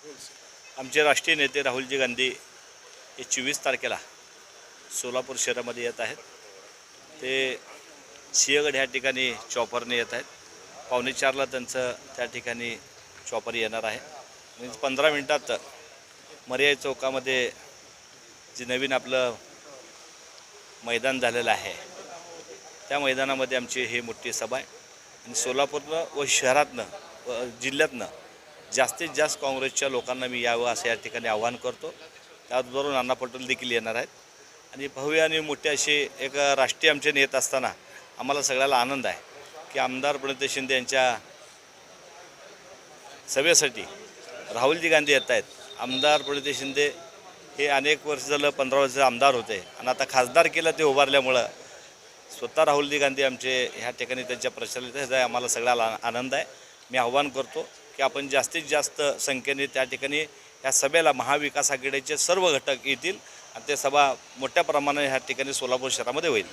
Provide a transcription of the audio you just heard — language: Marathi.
आमचे राष्ट्रीय नेते राहुलजी गांधी हे 24 तारखेला सोलापूर शहरामध्ये येत आहेत। ते सिंहगड ह्या ठिकाणी चॉपरने येत आहेत। 3:45ला त्यांचं त्या ठिकाणी चॉपर येणार आहे। म्हणजे 15 मिनिटात मर्याई चौकामध्ये जे नवीन आपलं मैदान झालेलं आहे त्या मैदानामध्ये आमची ही मोठी सभा आहे। आणि सोलापूरनं व शहरातनं व जिल्ह्यातनं जास्तीत जास्त काँग्रेसच्या लोकांना मी यावं असं या ठिकाणी आवाहन करतो। त्याचबरोबर नाना पटोले देखील येणार आहेत। आणि भव्य आणि मोठे असे एक राष्ट्रीय आमचे नेते असताना आम्हाला सगळ्याला आनंद आहे की आमदार प्रणिती शिंदे यांच्या सभेसाठी राहुलजी गांधी येत आहेत। आमदार प्रणिती शिंदे हे अनेक वर्ष झालं 15 वर्ष आमदार होते आणि आता खासदार केलं ते उभारल्यामुळं स्वतः राहुलजी गांधी आमचे ह्या ठिकाणी त्यांच्या प्रचारात आहे। आम्हाला सगळ्याला आनंद आहे। मी आव्हान करतो की आपण जास्तीत जास्त संख्येने त्या ठिकाणी ह्या सभेला महाविकास आघाडीचे सर्व घटक येतील आणि ते सभा मोठ्या प्रमाणात ह्या ठिकाणी सोलापूर शहरामध्ये होईल।